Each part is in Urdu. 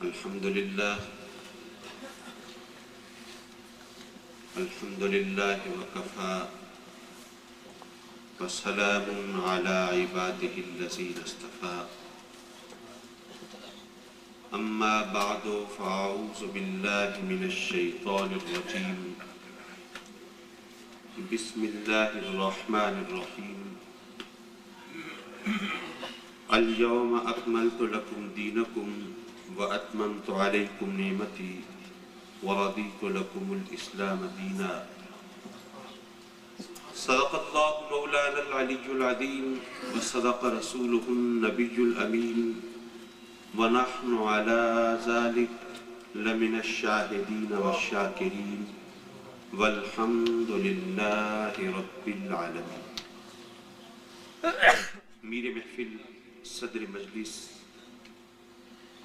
الحمد لله وكفى وسلام على عباده الذين اصطفى أما بعد فأعوذ بالله من الشيطان الرجيم بسم الله الرحمن الرحيم اليوم أكملت لكم دينكم وأتممت عليكم نعمتي ورضيت لكم الإسلام دينا صدق الله مولانا العلي العظيم وصدق رسوله النبي الأمين ونحن على ذلك لمن الشاهدين والشاكرين والحمد لله رب العالمين. میر محفل صدر مجلس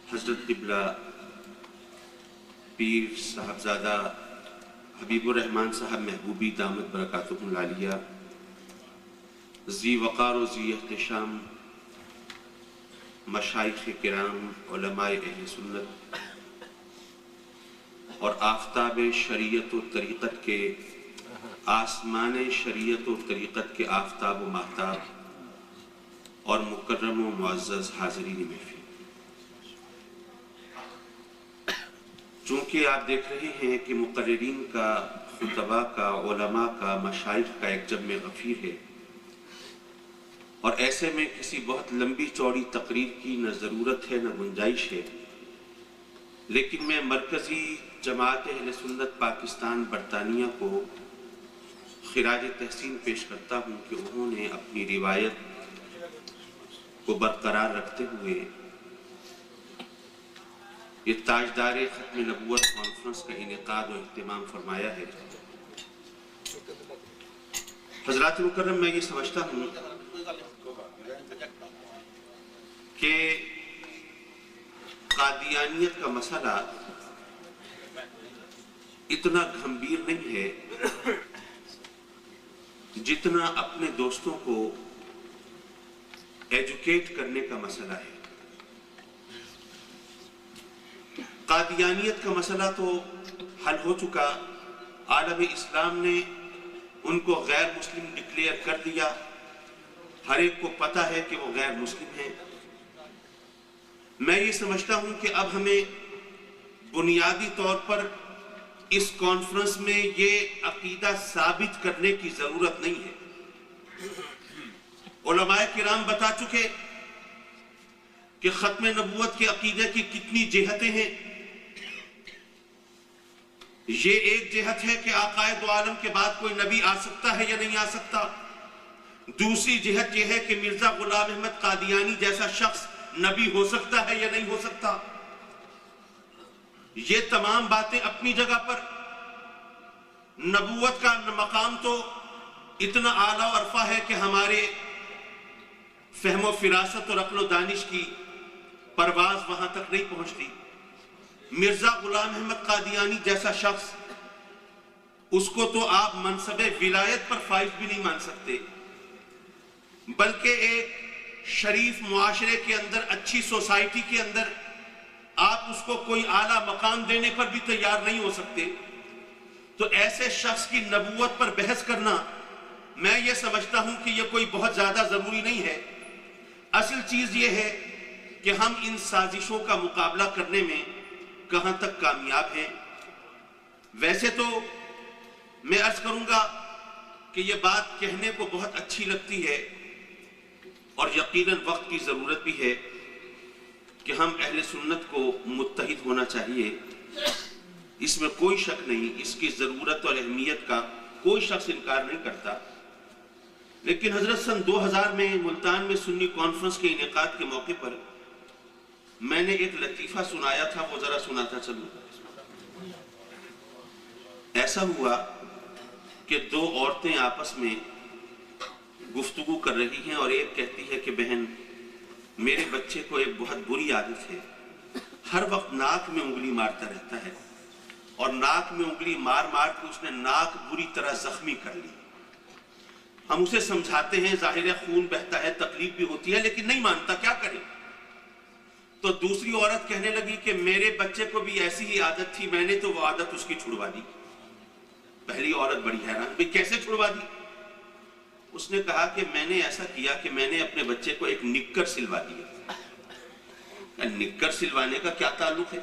حضرت قبلہ پیر صاحبزادہ حبیب الرحمن صاحب محبوبی دامت برکاتہم العالیہ، ذی وقار و ذی احتشام مشائخ کرام، علماء اہل سنت اور آفتاب شریعت و طریقت کے آسمان شریعت و طریقت کے آفتاب و ماہتاب اور مکرم و معزز حاضرین محفل، چونکہ آپ دیکھ رہے ہیں کہ مقررین کا، خطباء کا، علماء کا، مشائخ کا ایک جمع غفیر ہے، اور ایسے میں کسی بہت لمبی چوڑی تقریر کی نہ ضرورت ہے نہ گنجائش ہے، لیکن میں مرکزی جماعت اہل سنت پاکستان برطانیہ کو خراج تحسین پیش کرتا ہوں کہ انہوں نے اپنی روایت کو برقرار رکھتے ہوئے یہ تاجدار ختم نبوت کانفرنس کا انعقاد و اہتمام فرمایا ہے۔ حضرات مکرم، میں یہ سمجھتا ہوں کہ قادیانیت کا مسئلہ اتنا گھمبیر نہیں ہے جتنا اپنے دوستوں کو ایجوکیٹ کرنے کا مسئلہ ہے۔ قادیانیت کا مسئلہ تو حل ہو چکا، عالم اسلام نے ان کو غیر مسلم ڈکلیئر کر دیا، ہر ایک کو پتہ ہے کہ وہ غیر مسلم ہیں۔ میں یہ سمجھتا ہوں کہ اب ہمیں بنیادی طور پر اس کانفرنس میں یہ عقیدہ ثابت کرنے کی ضرورت نہیں ہے۔ علماء کرام بتا چکے کہ ختم نبوت کے عقیدے کی کتنی جہتیں ہیں۔ یہ ایک جہت ہے کہ آقائے دو عالم کے بعد کوئی نبی آ سکتا ہے یا نہیں آ سکتا۔ دوسری جہت یہ ہے کہ مرزا غلام احمد قادیانی جیسا شخص نبی ہو سکتا ہے یا نہیں ہو سکتا۔ یہ تمام باتیں اپنی جگہ پر، نبوت کا مقام تو اتنا اعلیٰ و عرفہ ہے کہ ہمارے فہم و فراست اور عقل و دانش کی پرواز وہاں تک نہیں پہنچتی۔ مرزا غلام احمد قادیانی جیسا شخص، اس کو تو آپ منصب ولایت پر فائز بھی نہیں مان سکتے، بلکہ ایک شریف معاشرے کے اندر، اچھی سوسائٹی کے اندر آپ اس کو کوئی اعلیٰ مقام دینے پر بھی تیار نہیں ہو سکتے۔ تو ایسے شخص کی نبوت پر بحث کرنا، میں یہ سمجھتا ہوں کہ یہ کوئی بہت زیادہ ضروری نہیں ہے۔ اصل چیز یہ ہے کہ ہم ان سازشوں کا مقابلہ کرنے میں کہاں تک کامیاب ہیں۔ ویسے تو میں عرض کروں گا کہ یہ بات کہنے کو بہت اچھی لگتی ہے، اور یقیناً وقت کی ضرورت بھی ہے کہ ہم اہل سنت کو متحد ہونا چاہیے، اس میں کوئی شک نہیں، اس کی ضرورت اور اہمیت کا کوئی شخص انکار نہیں کرتا۔ لیکن حضرت سن 2000 میں ملتان میں سنی کانفرنس کے انعقاد کے موقع پر میں نے ایک لطیفہ سنایا تھا، وہ ذرا سناتا چلوں۔ ایسا ہوا کہ دو عورتیں آپس میں گفتگو کر رہی ہیں، اور ایک کہتی ہے کہ بہن، میرے بچے کو ایک بہت بری عادت ہے، ہر وقت ناک میں انگلی مارتا رہتا ہے، اور ناک میں انگلی مار مار کے اس نے ناک بری طرح زخمی کر لی۔ ہم اسے سمجھاتے ہیں، ظاہر ہے خون بہتا ہے، تکلیف بھی ہوتی ہے، لیکن نہیں مانتا، کیا کریں؟ تو دوسری عورت کہنے لگی کہ میرے بچے کو بھی ایسی ہی عادت تھی، میں نے تو وہ عادت اس کی چھڑوا دی۔ پہلی عورت بڑی حیران، بھئی کیسے چھڑوا دی؟ اس نے کہا کہ میں نے ایسا کیا کہ میں نے اپنے بچے کو ایک نکر سلوا دیا۔ نکر سلوانے کا کیا تعلق ہے؟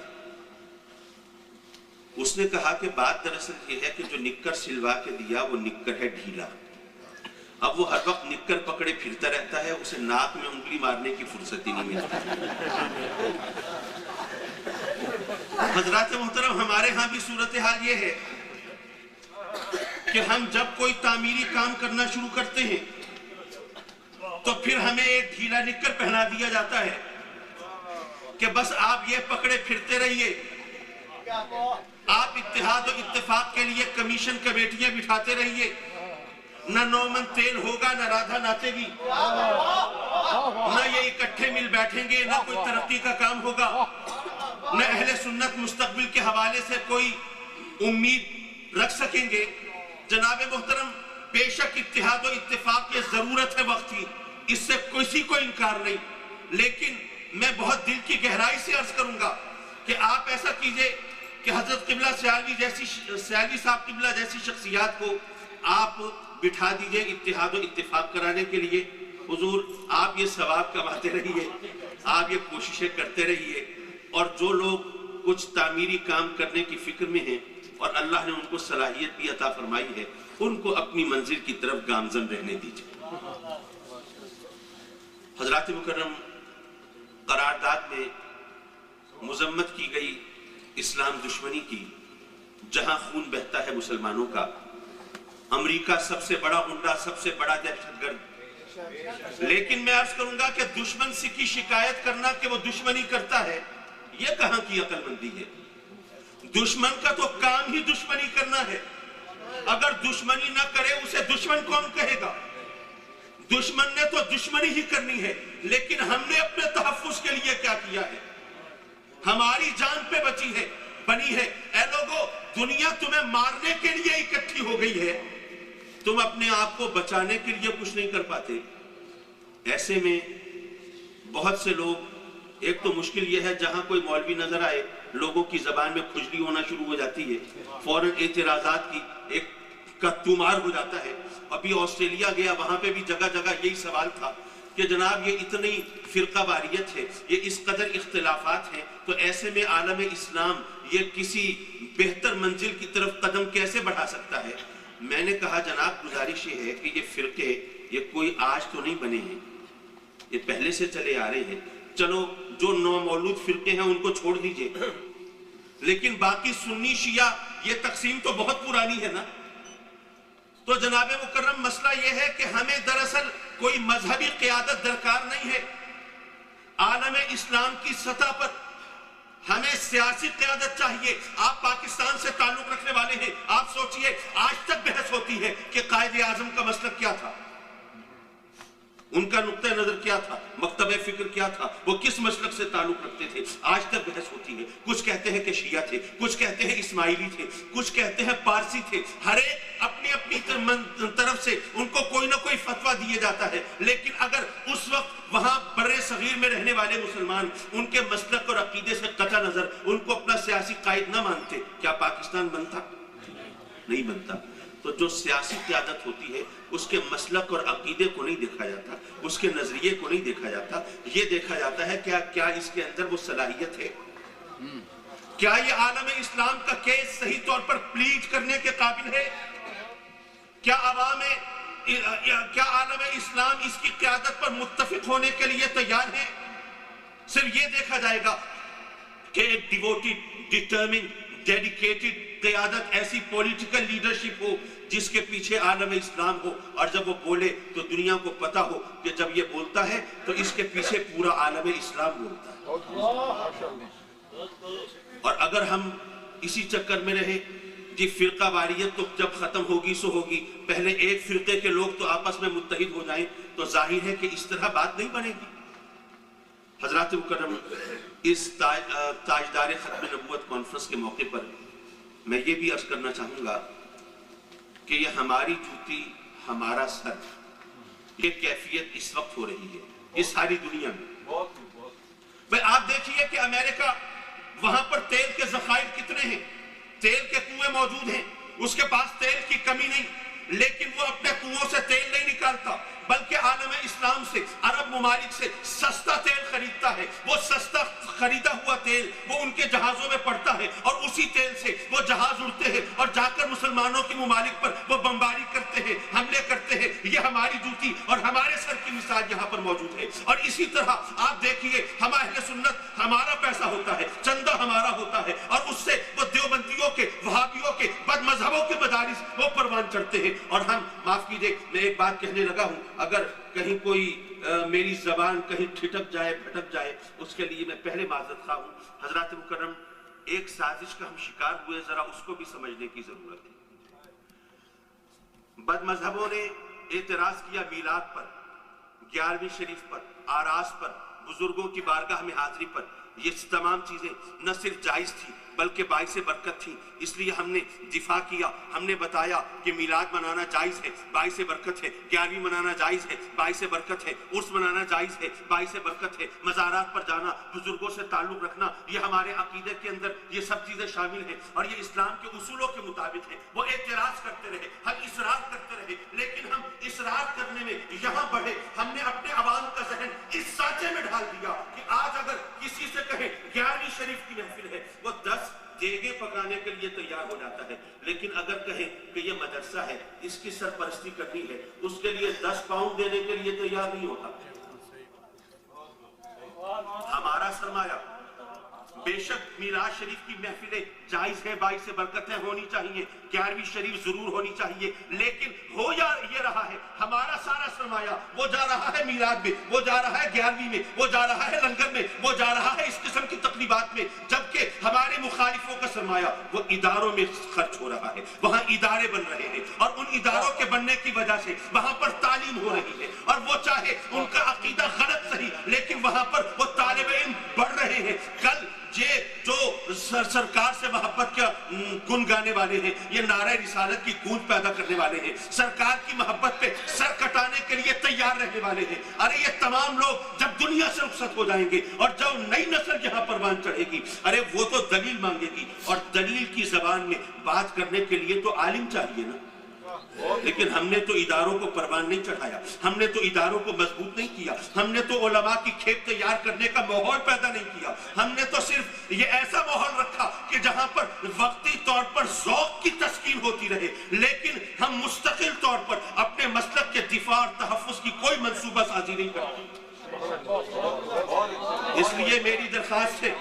اس نے کہا کہ بات دراصل یہ ہے کہ جو نکر سلوا کے دیا وہ نکر ہے ڈھیلا، اب وہ ہر وقت نکر پکڑے پھرتا رہتا ہے، اسے ناک میں انگلی مارنے کی فرصت ہی نہیں ملتی۔ حضرات محترم، ہمارے ہاں بھی صورتحال یہ ہے کہ ہم جب کوئی تعمیری کام کرنا شروع کرتے ہیں تو پھر ہمیں ایک ڈھیلا نکر پہنا دیا جاتا ہے کہ بس آپ یہ پکڑے پھرتے رہیے، آپ اتحاد و اتفاق کے لیے کمیشن کمیٹیاں بٹھاتے رہیے، نہ نومن تیل ہوگا، نہ رادھا ناچے گی، نہ یہ اکٹھے مل بیٹھیں گے، نہ کوئی ترقی کا کام ہوگا، نہ اہل سنت مستقبل کے حوالے سے کوئی امید رکھ سکیں گے۔ جناب محترم، بے شک اتحاد و اتفاق کی ضرورت ہے وقت کی، اس سے کسی کو انکار نہیں، لیکن میں بہت دل کی گہرائی سے عرض کروں گا کہ آپ ایسا کیجئے کہ حضرت قبلہ سیالوی صاحب قبلہ جیسی شخصیات کو آپ بٹھا دیجئے اتحاد و اتفاق کرانے کے لیے۔ حضور آپ یہ ثواب کماتے رہیے، آپ یہ کوششیں کرتے رہیے، اور جو لوگ کچھ تعمیری کام کرنے کی فکر میں ہیں اور اللہ نے ان کو صلاحیت بھی عطا فرمائی ہے، ان کو اپنی منزل کی طرف گامزن رہنے دیجئے۔ حضرات مکرم، قرارداد میں مذمت کی گئی اسلام دشمنی کی، جہاں خون بہتا ہے مسلمانوں کا، امریکہ سب سے بڑا غنڈہ، سب سے بڑا دہشت گرد، لیکن میں عرض کروں گا کہ دشمن سے کی شکایت کرنا کہ وہ دشمنی کرتا ہے، یہ کہاں کی عقل مندی ہے؟ دشمن کا تو کام ہی دشمنی کرنا ہے، اگر دشمنی نہ کرے اسے دشمن کون کہے گا؟ دشمن نے تو دشمنی ہی کرنی ہے، لیکن ہم نے اپنے تحفظ کے لیے کیا کیا ہے؟ ہماری جان پہ بنی ہے۔ اے لوگو، دنیا تمہیں مارنے کے لیے اکٹھی ہو گئی ہے، تم اپنے آپ کو بچانے کے لیے کچھ نہیں کر پاتے۔ ایسے میں بہت سے لوگ، ایک تو مشکل یہ ہے جہاں کوئی مولوی نظر آئے لوگوں کی زبان میں کھجلی ہونا شروع ہو جاتی ہے، فوراً اعتراضات کی ایک کتمار ہو جاتا ہے۔ ابھی آسٹریلیا گیا، وہاں پہ بھی جگہ جگہ یہی سوال تھا کہ جناب یہ اتنی فرقہ واریت ہے، یہ اس قدر اختلافات ہیں، تو ایسے میں عالم اسلام یہ کسی بہتر منزل کی طرف قدم کیسے بڑھا سکتا ہے؟ میں نے کہا جناب گزارش یہ ہے کہ یہ فرقے یہ کوئی آج تو نہیں بنے ہیں، یہ پہلے سے چلے آ رہے ہیں۔ چلو جو نو مولود فرقے ہیں ان کو چھوڑ دیجئے، لیکن باقی سنی شیعہ یہ تقسیم تو بہت پرانی ہے نا۔ تو جناب مکرم، مسئلہ یہ ہے کہ ہمیں دراصل کوئی مذہبی قیادت درکار نہیں ہے، عالم اسلام کی سطح پر ہمیں سیاسی قیادت چاہیے۔ آپ پاکستان سے تعلق رکھنے والے ہیں، آپ سوچئے آج تک بحث ہوتی ہے کہ قائد اعظم کا مسلک کیا تھا، ان کا نقطہ نظر کیا تھا، مکتب فکر کیا تھا، وہ کس مسلک سے تعلق رکھتے تھے، آج تک بحث ہوتی ہے۔ کچھ کہتے ہیں کہ شیعہ تھے، کچھ کہتے ہیں اسماعیلی تھے، کچھ کہتے ہیں پارسی تھے، ہر ایک اپنی اپنی طرف سے ان کو کوئی نہ کوئی فتویٰ دیے جاتا ہے، لیکن اگر اس وقت وہاں برِ صغیر میں رہنے والے مسلمان ان کے مسلک اور عقیدے سے قطع نظر ان کو اپنا سیاسی قائد نہ مانتے، کیا پاکستان بنتا؟ نہیں بنتا۔ تو جو سیاسی قیادت ہوتی ہے اس کے مسلک اور عقیدے کو نہیں دیکھا جاتا، اس کے نظریے کو نہیں دیکھا جاتا، یہ دیکھا جاتا ہے کیا اس کے اندر وہ صلاحیت ہے، کیا یہ عالم اسلام کا کیس صحیح طور پر پلیٹ کرنے کے قابل ہے، کیا عالم اسلام اس کی قیادت پر متفق ہونے کے لیے تیار ہے؟ صرف یہ دیکھا جائے گا کہ ایک ڈیووٹیڈ، ڈیٹرمنڈ، ڈیڈیکیٹڈ قیادت، ایسی پولیٹیکل لیڈرشپ ہو جس کے پیچھے عالم اسلام ہو، اور جب وہ بولے تو دنیا کو پتا ہو کہ جب یہ بولتا ہے تو اس کے پیچھے پورا عالم اسلام بولتا ہے۔ اور اگر ہم اسی چکر میں رہے، جی فرقہ واریت تو جب ختم ہوگی سو ہوگی، پہلے ایک فرقے کے لوگ تو آپس میں متحد ہو جائیں، تو ظاہر ہے کہ اس طرح بات نہیں بنے گی۔ حضرات مکرم، اس تاجدار ختم نبوت کانفرنس کے موقع پر میں یہ بھی عرض کرنا چاہوں گا کہ یہ ہماری جوتی ہمارا سر، یہ کیفیت اس وقت ہو رہی ہے، یہ ساری دنیا میں بھئی آپ دیکھیے کہ امریکہ وہاں پر تیل کے ذخائر کتنے ہیں، تیل کے کنویں موجود ہیں، اس کے پاس تیل کی کمی نہیں، لیکن وہ اپنے کنووں سے تیل نہیں نکالتا بلکہ عالم اسلام سے، عرب ممالک سے سستا تیل خریدتا ہے۔ وہ سستا خریدا ہوا تیل وہ ان کے جہازوں میں پڑتا ہے اور اسی تیل سے وہ جہاز اڑتے ہیں اور جا کر مسلمانوں کی ممالک پر وہ بمباری کرتے ہیں، حملے کرتے ہیں۔ یہ ہماری جوتی اور ہمارے سر کی مثال یہاں پر موجود ہے۔ اور اسی طرح آپ دیکھیے ہم اہل سنت، ہمارا پیسہ ہوتا ہے، چندہ ہمارا ہوتا ہے، اور اس سے وہ دیوبندیوں کے، وہابیوں کے، بد مذہبوں کے مدارس وہ پروان چڑھتے ہیں۔ اور ہم، معاف کیجئے میں ایک بات کہنے لگا ہوں، اگر کہیں کوئی میری زبان کہیں ٹھٹک جائے، بھٹک جائے، اس کے لیے میں پہلے معذرت خواہ ہوں۔ حضرات مکرم، ایک سازش کا ہم شکار ہوئے، ذرا اس کو بھی سمجھنے کی ضرورت ہے۔ بد مذہبوں نے اعتراض کیا میلاد پر، 11ویں شریف پر، آراس پر، بزرگوں کی بارگاہ میں حاضری پر۔ یہ تمام چیزیں نہ صرف جائز تھی بلکہ باعث برکت تھی، اس لیے ہم نے دفاع کیا، ہم نے بتایا کہ میلاد منانا جائز ہے، باعث برکت ہے، 11ویں منانا جائز ہے، باعث برکت ہے، عرس منانا جائز ہے، باعث برکت ہے، مزارات پر جانا، بزرگوں سے تعلق رکھنا، یہ ہمارے عقیدے کے اندر یہ سب چیزیں شامل ہیں اور یہ اسلام کے اصولوں کے مطابق ہیں۔ وہ اعتراض کرتے رہے، ہم اصرار کرتے رہے، لیکن ہم اصرار کرنے میں یہاں بڑھے، ہم نے اپنے عوام کا ذہن اس سانچے میں ڈھال دیا کہ آج اگر کسی سے کہیں 11ویں شریف کی محفل ہے، وہ 10 دیگیں پکانے کے لیے تیار ہو جاتا ہے، لیکن اگر کہیں کہ یہ مدرسہ ہے، اس کی سرپرستی کرنی ہے، اس کے لیے 10 پاؤنڈ دینے کے لیے تیار نہیں ہوتا۔ ہمارا سرمایہ، بے شک میلاد شریف کی محفلیں جائز ہے، باعث برکت ہے، ہونی چاہیے، 11ویں شریف ضرور ہونی چاہیے، لیکن ہو یا یہ رہا ہے ہمارا سارا سرمایہ وہ جا رہا ہے میلاد میں، وہ جا رہا ہے 11ویں میں، وہ جا رہا ہے لنگر میں، وہ جا رہا ہے اس قسم کی تقریبات میں، جبکہ ہمارے مخالفوں کا سرمایہ وہ اداروں میں خرچ ہو رہا ہے۔ وہاں ادارے بن رہے ہیں اور ان اداروں کے بننے کی وجہ سے وہاں پر تعلیم ہو رہی ہے، اور وہ چاہے ان کا عقیدہ غلط صحیح، لیکن وہاں پر وہ طالب علم بڑھ رہے ہیں۔ کل یہ جو سرکار سے محبت کا گن گانے والے ہیں، یہ نعرہ رسالت کی گونج پیدا کرنے والے ہیں، سرکار کی محبت پہ سر کٹانے کے لیے تیار رہنے والے ہیں، ارے یہ تمام لوگ جب دنیا سے رخصت ہو جائیں گے اور جب نئی نسل یہاں پروان چڑھے گی، ارے وہ تو دلیل مانگے گی، اور دلیل کی زبان میں بات کرنے کے لیے تو عالم چاہیے نا۔ لیکن ہم نے تو اداروں کو پروان نہیں چڑھایا، ہم نے تو اداروں کو مضبوط نہیں کیا، ہم نے تو علماء کی کھیپ تیار کرنے کا ماحول پیدا نہیں کیا، ہم نے تو صرف یہ ایسا ماحول رکھا کہ جہاں پر وقتی طور پر ذوق کی تسکین ہوتی رہے، لیکن ہم مستقل طور پر اپنے مسلک کے دفاع اور تحفظ کی کوئی منصوبہ سازی نہیں کرتے۔ اس لیے میری درخواست ہے،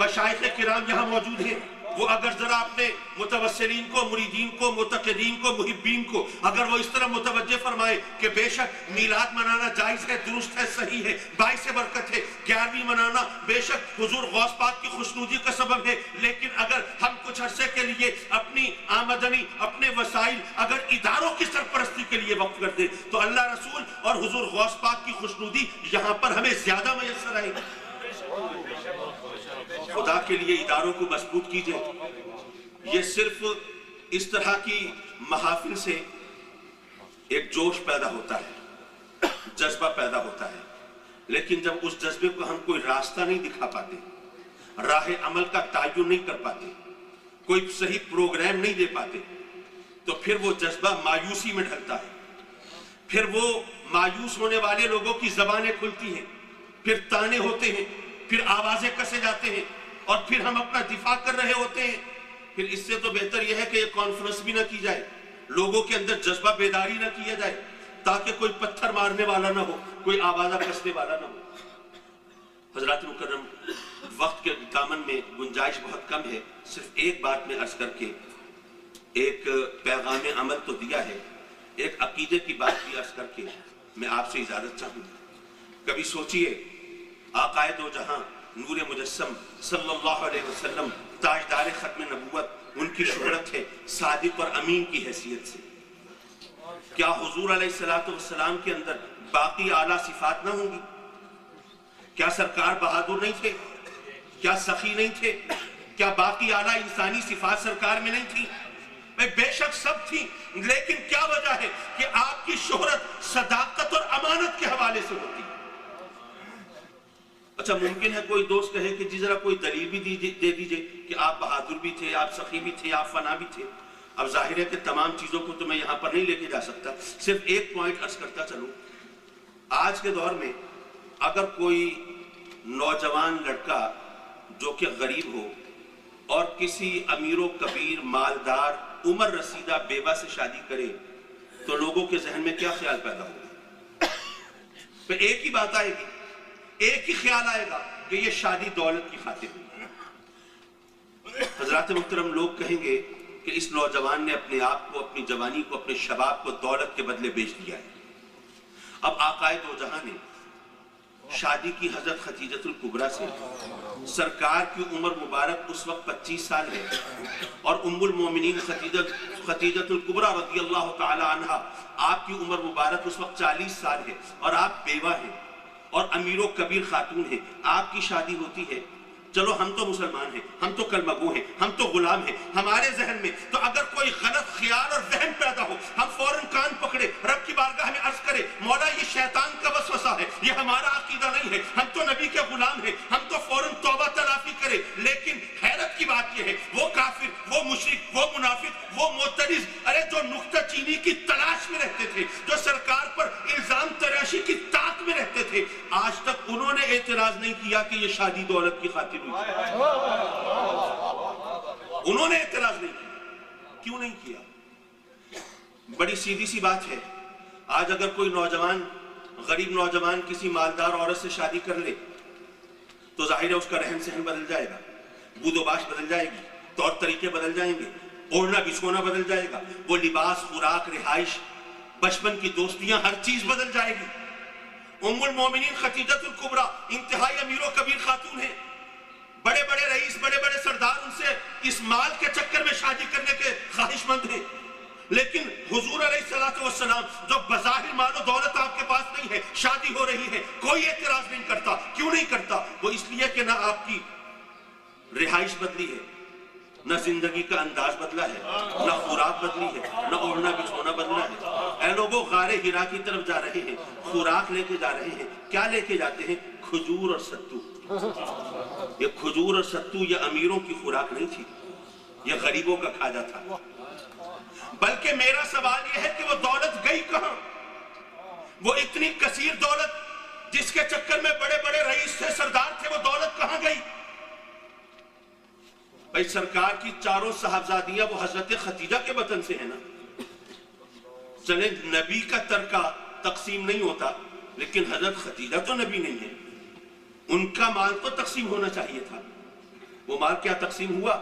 مشائخ کرام یہاں موجود ہیں، وہ اگر ذرا اپنے متوسلین کو، مریدین کو، متقدین کو، محبین کو اگر وہ اس طرح متوجہ فرمائے کہ بے شک میلاد منانا جائز ہے، درست ہے، صحیح ہے، باعث برکت ہے، 11ویں منانا بے شک حضور غوث پاک کی خوشنودی کا سبب ہے، لیکن اگر ہم کچھ عرصے کے لیے اپنی آمدنی، اپنے وسائل اگر اداروں کی سرپرستی کے لیے وقف کر دیں تو اللہ رسول اور حضور غوث پاک کی خوشنودی یہاں پر ہمیں زیادہ میسر آئے گی۔ خدا کے لیے اداروں کو مضبوط کیجئے۔ یہ صرف اس طرح کی محافل سے ایک جوش پیدا ہوتا ہے، جذبہ پیدا ہوتا ہے، لیکن جب اس جذبے کو ہم کوئی راستہ نہیں دکھا پاتے، راہ عمل کا تعین نہیں کر پاتے، کوئی صحیح پروگرام نہیں دے پاتے، تو پھر وہ جذبہ مایوسی میں ڈھلتا ہے، پھر وہ مایوس ہونے والے لوگوں کی زبانیں کھلتی ہیں، پھر تانے ہوتے ہیں، پھر آوازیں کسے جاتے ہیں، اور پھر ہم اپنا دفاع کر رہے ہوتے ہیں۔ پھر اس سے تو بہتر یہ ہے کہ یہ کانفرنس بھی نہ کی جائے، لوگوں کے اندر جذبہ بیداری نہ کیا جائے، تاکہ کوئی پتھر مارنے والا نہ ہو، کوئی آوازہ کسنے والا نہ ہو۔ حضرات مکرم، وقت کے دامن میں گنجائش بہت کم ہے، صرف ایک بات میں عرض کر کے ایک پیغام عمل تو دیا ہے، ایک عقیدے کی بات بھی عرض کر کے میں آپ سے اجازت چاہوں گا۔ کبھی سوچئے آقائے دو جہاں نور مجسم صلی اللہ علیہ وسلم، تاجدار ختم نبوت، ان کی شہرت ہے صادق اور امین کی حیثیت سے، کیا حضور علیہ السلام کے اندر باقی اعلیٰ صفات نہ ہوں گی؟ کیا سرکار بہادر نہیں تھے؟ کیا سخی نہیں تھے؟ کیا باقی اعلیٰ انسانی صفات سرکار میں نہیں تھی؟ بے شک سب تھی، لیکن کیا وجہ ہے کہ آپ کی شہرت صداقت اور امانت کے حوالے سے ہوتی؟ اچھا ممکن ہے کوئی دوست کہے کہ جی ذرا کوئی دلیل بھی دے دیجئے کہ آپ بہادر بھی تھے، آپ سخی بھی تھے، آپ فنا بھی تھے۔ اب ظاہر ہے کہ تمام چیزوں کو تو میں یہاں پر نہیں لے کے جا سکتا، صرف ایک پوائنٹ عرض کرتا چلوں۔ آج کے دور میں اگر کوئی نوجوان لڑکا جو کہ غریب ہو اور کسی امیر و کبیر مالدار عمر رسیدہ بیوہ سے شادی کرے تو لوگوں کے ذہن میں کیا خیال پیدا ہوگا؟ پھر ایک ہی بات آئے گی، ایک ہی خیال آئے گا کہ یہ شادی دولت کی خاطر ہوئی۔ حضرات محترم، لوگ کہیں گے کہ اس نوجوان نے اپنے آپ کو، اپنی جوانی کو، اپنے شباب کو دولت کے بدلے بیچ دیا ہے۔ اب آقا دو جہاں نے شادی کی حضرت خدیجۃ الکبریٰ سے، سرکار کی عمر مبارک اس وقت 25 سال ہے اور ام المومنین خدیجۃ الکبریٰ رضی اللہ تعالی عنہ آپ کی عمر مبارک اس وقت 40 سال ہے اور آپ بیوہ ہیں اور امیر و کبیر خاتون ہیں، آپ کی شادی ہوتی ہے۔ چلو ہم تو مسلمان ہیں، ہم تو کلمہ گو ہیں، ہم تو غلام ہیں، ہمارے ذہن میں تو اگر کوئی غلط خیال اور ذہن پیدا ہو ہم فوراً کان پکڑے، رب کی بارگاہ میں عرض کرے مولا یہ شیطان کا وسوسہ ہے، یہ ہمارا عقیدہ نہیں ہے، ہم تو نبی کے غلام ہیں، ہم تو فوراً توبہ تلافی کرے۔ لیکن حیرت کی بات یہ ہے وہ کافر، وہ مشرک، وہ منافق، وہ معترض، ارے جو نکتہ چینی کی تلاش میں رہتے تھے، جو سرکار پر الزام تراشی کی طاق میں رہتے تھے، آج تک انہوں نے اعتراض نہیں کیا کہ یہ شادی دولت کی خاطر ہوئی۔ انہوں نے اعتراض نہیں کیا۔ کیوں نہیں کیا؟ بڑی سیدھی سی بات ہے، آج اگر کوئی نوجوان، غریب نوجوان کسی مالدار عورت سے شادی کر لے تو ظاہر ہے اس کا رہن سہن بدل جائے گا، بود و باش بدل جائے گی، طور طریقے بدل جائیں گے، اوڑھنا بچھونا بدل جائے گا، وہ لباس، خوراک، رہائش، بچپن کی دوستیاں، ہر چیز بدل جائے گی۔ ام المومنین خدیجۃ الکبریٰ انتہائی امیر و کبیر خاتون ہیں، بڑے بڑے رئیس، بڑے بڑے سردار ان سے اس مال کے چکر میں شادی کرنے کے خواہش مند ہیں، لیکن حضور علیہ السلام جو بظاہر مال و دولت آپ کے پاس نہیں ہے، شادی ہو رہی ہے، کوئی اعتراض نہیں کرتا۔ کیوں نہیں کرتا؟ وہ اس لیے کہ نہ آپ کی رہائش بدلی ہے، نہ زندگی کا انداز بدلا ہے، نہ خوراک بدلی ہے، نہ اوڑھنا بچھونا بدلا ہے۔ اے لوگوں، غار حرا کی طرف جا رہے ہیں، خوراک لے کے جا رہے ہیں، کیا لے کے جاتے ہیں؟ کھجور اور ستو۔ یہ کھجور اور ستو یہ امیروں کی خوراک نہیں تھی، یہ غریبوں کا کھاجا تھا۔ بلکہ میرا سوال یہ ہے کہ وہ دولت گئی کہاں؟ وہ اتنی کثیر دولت جس کے چکر میں بڑے بڑے رئیس تھے، سردار تھے، وہ دولت کہاں گئی؟ بھائی سرکار کی چاروں صاحبزادیاں وہ حضرت خدیجہ کے وطن سے ہیں نا۔ چلیں نبی کا ترکہ تقسیم نہیں ہوتا، لیکن حضرت خدیجہ تو نبی نہیں ہے، ان کا مال تو تقسیم ہونا چاہیے تھا۔ وہ مال کیا تقسیم ہوا؟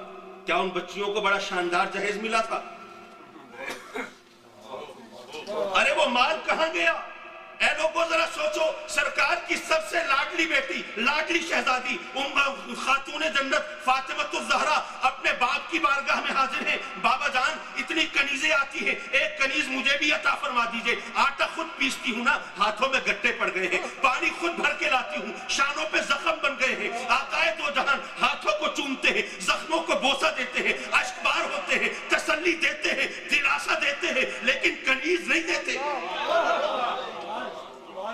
کیا ان بچیوں کو بڑا شاندار جہیز ملا تھا؟ ارے وہ مال کہاں گیا؟ اے لوگوں ذرا سوچو، سرکار کی سب سے لاڈلی بیٹی، لاڈلی شہزادی خاتون جنت فاطمۃ الزہرا اپنے باپ کی بارگاہ میں حاضر ہیں۔ بابا جان اتنی کنیزیں آتی ہیں، ایک کنیز مجھے بھی عطا فرما دیجئے، آٹا خود پیستی ہوں نا، ہاتھوں میں گٹے پڑ گئے ہیں، پانی خود بھر کے لاتی ہوں، شانوں پہ زخم بن گئے ہیں، آقا دو جہان ہاتھوں کو چومتے ہیں، زخموں کو بوسہ دیتے ہیں، اشک بار ہوتے ہیں، تسلی دیتے ہیں، دلاسا دیتے ہیں، لیکن کنیز نہیں دیتے۔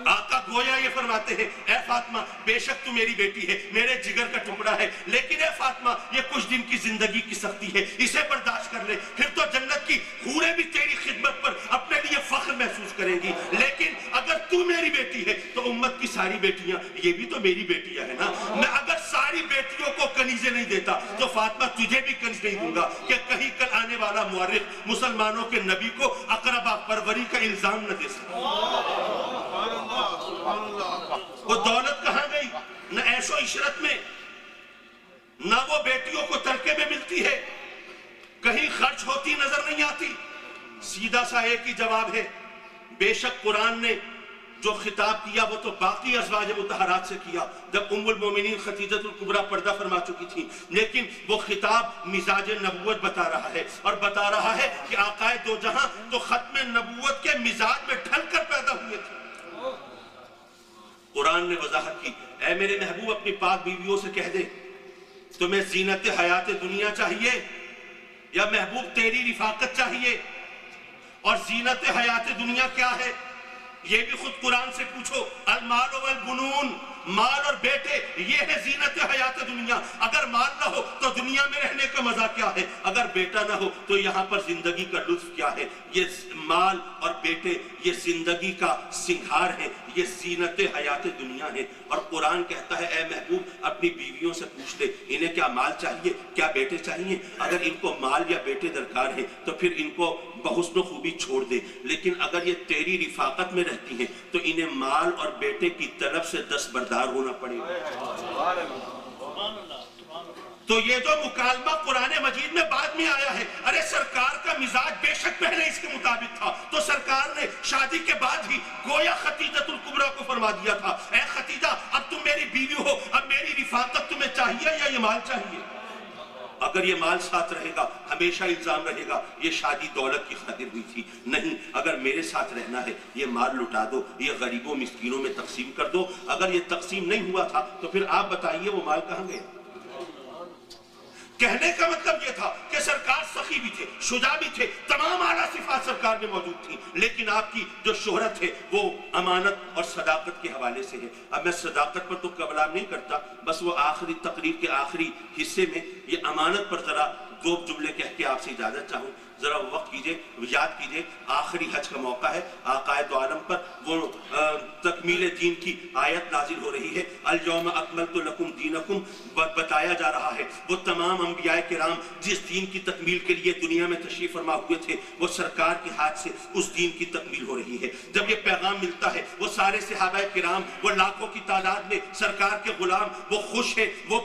آقا گویا یہ فرماتے ہیں، اے فاطمہ بے شک تو میری بیٹی ہے، میرے جگر کا ٹکڑا ہے، لیکن اے فاطمہ یہ کچھ دن کی زندگی کی سختی ہے، اسے برداشت کر لے، پھر تو جنت کی حوریں بھی تیری خدمت پر اپنے لیے فخر محسوس کریں گی۔ لیکن اگر تو میری بیٹی ہے تو امت کی ساری بیٹیاں یہ بھی تو میری بیٹیاں ہیں نا۔ میں اگر ساری بیٹیوں کو کنیزیں نہیں دیتا تو فاطمہ تجھے بھی کنز نہیں دوں گا کہ کہیں کل آنے والا مورخ مسلمانوں کے نبی کو اقربا پروری کا الزام نہ دے سکے۔ وہ دولت کہاں گئی؟ نہ عیش و عشرت میں، نہ وہ بیٹیوں کو ترکے میں ملتی ہے، کہیں خرچ ہوتی نظر نہیں آتی۔ سیدھا سا ایک ہی جواب ہے، بے شک قرآن نے جو خطاب کیا وہ تو باقی ازواج مطہرات سے کیا جب ام المومنین خدیجۃ الکبریٰ پردہ فرما چکی تھی، لیکن وہ خطاب مزاج نبوت بتا رہا ہے، اور بتا رہا ہے کہ آقا دو جہاں تو ختم نبوت کے مزاج میں ڈھل کر پیدا ہوئے تھے۔ قرآن نے وضاحت کی، اے میرے محبوب اپنی پاک بیویوں سے کہہ دے تمہیں زینت حیات دنیا چاہیے یا محبوب تیری رفاقت چاہیے؟ اور زینت حیات دنیا کیا ہے یہ بھی خود قرآن سے پوچھو، المال والبنون مال اور بیٹے یہ ہے زینت حیات دنیا. اگر مال نہ ہو تو دنیا میں رہنے کا مزہ کیا ہے؟ اگر بیٹا نہ ہو تو یہاں پر زندگی کا لطف کیا ہے؟ یہ مال اور بیٹے یہ زندگی کا سنگھار ہے، یہ زینت حیات دنیا ہے. اور قرآن کہتا ہے اے محبوب اپنی بیویوں سے پوچھ لے انہیں کیا مال چاہیے، کیا بیٹے چاہیے. اگر ان کو مال یا بیٹے درکار ہیں تو پھر ان کو بحسن و خوبی چھوڑ دے، لیکن اگر یہ تیری رفاقت میں رہتی ہیں تو انہیں مال اور بیٹے کی طلب سے دستبردار ہونا پڑے گا. تو یہ جو مکالمہ قرآن مجید میں بعد میں آیا ہے، ارے سرکار کا مزاج بے شک پہلے اس کے مطابق تھا، تو سرکار نے شادی کے بعد ہی گویا خدیجۃ الکبریٰ کو فرما دیا تھا اے خدیجہ اب تم میری بیوی ہو، اب میری رفاقت تمہیں چاہیے یا یہ مال چاہیے؟ اگر یہ مال ساتھ رہے گا ہمیشہ الزام رہے گا یہ شادی دولت کی خاطر ہوئی تھی. نہیں، اگر میرے ساتھ رہنا ہے یہ مال لٹا دو، یہ غریبوں مسکینوں میں تقسیم کر دو. اگر یہ تقسیم نہیں ہوا تھا تو پھر آپ بتائیے وہ مال کہاں گیا؟ کہنے کا مطلب یہ تھا کہ سرکار سخی بھی تھے، شجاع بھی تھے، تمام اعلیٰ صفات سرکار میں موجود تھیں، لیکن آپ کی جو شہرت ہے وہ امانت اور صداقت کے حوالے سے ہے. اب میں صداقت پر تو کلام نہیں کرتا، بس وہ آخری تقریر کے آخری حصے میں یہ امانت پر ذرا دو جملے کہہ کے آپ سے اجازت چاہوں. ذرا وقت کیجئے، یاد کیجئے آخری حج کا موقع ہے، آقائے دو عالم پر وہ تکمیل دین کی آیت نازل ہو رہی ہے. الیوم اکملت لکم دینکم بتایا جا رہا ہے وہ تمام انبیاء کرام جس دین کی تکمیل کے لیے دنیا میں تشریف فرما ہوئے تھے وہ سرکار کے ہاتھ سے اس دین کی تکمیل ہو رہی ہے. جب یہ پیغام ملتا ہے وہ سارے صحابہ کرام وہ لاکھوں کی تعداد میں سرکار کے غلام وہ خوش ہیں، وہ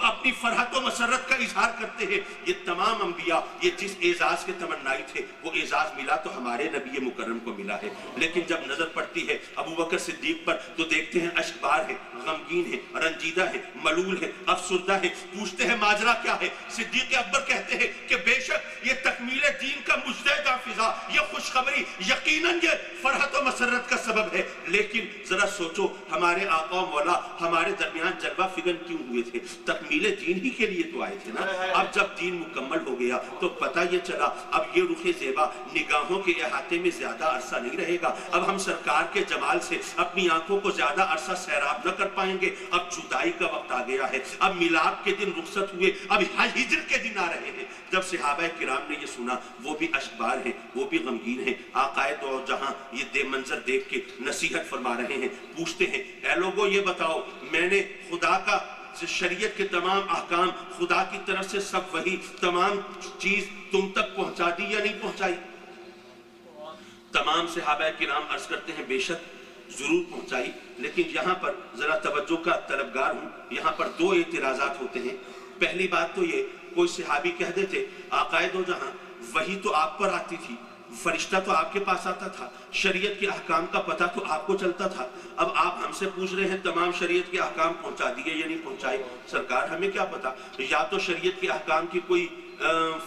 اپنی فرحت و مسرت کا اظہار کرتے ہیں. یہ تمام انبیاء یہ جس اعزاز کے تمنائی تھے وہ اعزاز ملا تو ہمارے نبی مکرم کو ملا ہے. لیکن جب نظر پڑتی ہے ابو بکر صدیق پر تو دیکھتے ہیں اشک بار ہے، غمگین ہے، رنجیدہ ہے، ملول ہے، افسردہ ہے. پوچھتے ہیں ماجرا کیا ہے؟ صدیق اکبر کہتے ہیں کہ بے شک یہ تکمیل دین کا مجدد فضا، یہ خوشخبری یقیناً یہ فرحت و مسرت کا سبب ہے. لیکن ذرا سوچو ہمارے آقا و مولا ہمارے درمیان جلوہ فگن کیوں ہوئے تھے؟ تکمیل دین ہی کے لیے تو آئے تھے نا. اب جب دین مکمل ہو گیا تو پتہ یہ چلا اب یہ رخ زیبا نگاہوں کے احاطے میں زیادہ عرصہ نہیں رہے گا. اب ہم سرکار کے جمال سے اپنی آنکھوں کو زیادہ عرصہ سیراب نہ کر پائیں گے. اب جدائی کا وقت آ گیا ہے، اب میلاد کے دن رخصت ہوئے، اب ہجر کے دن آ رہے ہیں. جب صحابہ کرام نے یہ سنا وہ بھی اشکبار ہیں، وہ بھی غمگین ہیں. آقائے دو جہاں یہ منظر دیکھ کے نصیحت فرما رہے ہیں. پوچھتے ہیں اے لوگوں یہ بتاؤ میں نے خدا کا شریعت کے تمام احکام خدا کی طرف سے سب وہی تمام چیز تم تک پہنچا دی یا نہیں پہنچائی؟ تمام صحابہ کرام عرض کرتے ہیں بے شک ضرور پہنچائی. لیکن یہاں پر ذرا توجہ کا طلبگار ہوں، یہاں پر دو اعتراضات ہوتے ہیں. پہلی بات تو یہ کوئی صحابی کہہ دیتے آقائے دو جہاں وہی تو آپ پر آتی تھی، فرشتہ تو آپ کے پاس آتا تھا، شریعت کے احکام کا پتہ تو آپ کو چلتا تھا، اب آپ ہم سے پوچھ رہے ہیں تمام شریعت کے احکام پہنچا دیے یا نہیں پہنچائے؟ سرکار ہمیں کیا پتا، یا تو شریعت کے احکام کی کوئی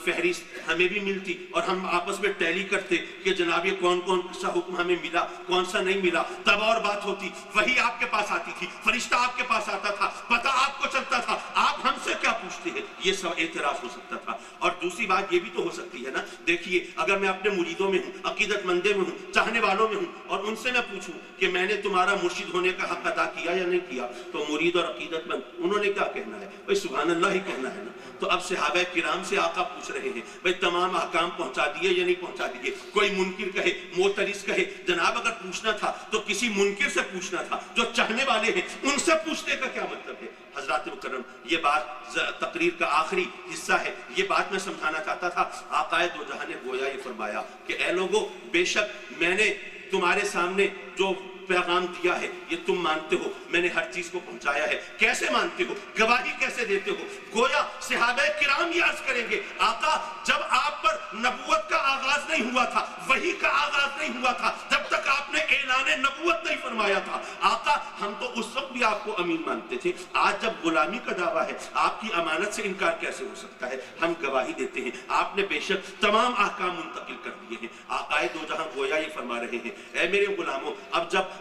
فہرست ہمیں بھی ملتی اور ہم آپس میں ٹیلی کرتے کہ جناب یہ کون کون سا حکم ہمیں ملا کون سا نہیں ملا، تب اور بات ہوتی. وہی آپ کے پاس آتی تھی، فرشتہ آپ کے پاس آتا تھا، پتہ آپ کو چلتا تھا، آپ ہم سے کیا پوچھتے ہیں؟ یہ سب اعتراض ہو سکتا تھا. اور دوسری بات یہ بھی تو ہو سکتی ہے نا، دیکھیے اگر میں اپنے مریدوں میں ہوں، عقیدت مندے میں ہوں، چاہنے والوں میں ہوں اور ان سے میں پوچھوں کہ میں نے تمہارا مرشد ہونے کا حق ادا کیا یا نہیں کیا، تو مرید اور عقیدت مند انہوں نے کیا کہنا ہے؟ بھائی سبحان اللہ ہی کہنا ہے نا. تو اب صحابہ کرام سے آقا پوچھ رہے ہیں بھئی تمام احکام پہنچا دیے یا نہیں پہنچا دیے؟ کوئی منکر کہے، معترض کہے. جناب اگر پوچھنا تھا تو کسی منکر سے پوچھنا تھا، جو چاہنے والے ہیں ان سے پوچھنے کا کیا مطلب ہے؟ حضرات مکرم یہ بات تقریر کا آخری حصہ ہے، یہ بات میں سمجھانا چاہتا تھا. آقائے دو جہاں نے گویا یہ فرمایا کہ اے لوگو بے شک میں نے تمہارے سامنے جو پیغام دیا ہے یہ تم مانتے ہو، میں نے ہر چیز کو پہنچایا ہے. کیسے مانتے ہو؟ گواہی کیسے دیتے ہو؟ گویا صحابہ کرام یہ عرض کریں گے آقا جب آپ پر نبوت کا آغاز نہیں ہوا تھا، وحی کا آغاز نہیں ہوا تھا، جب تک آپ نے اعلان نبوت نہیں فرمایا تھا، آقا ہم تو اس وقت بھی آپ کو امین مانتے تھے. آج جب غلامی کا دعویٰ ہے آپ کی امانت سے انکار کیسے ہو سکتا ہے؟ ہم گواہی دیتے ہیں آپ نے بے شک تمام احکام منتقل کر دیے ہیں. آقائے دو جہاں گویا یہ فرما رہے ہیں اے میرے غلاموں اب جب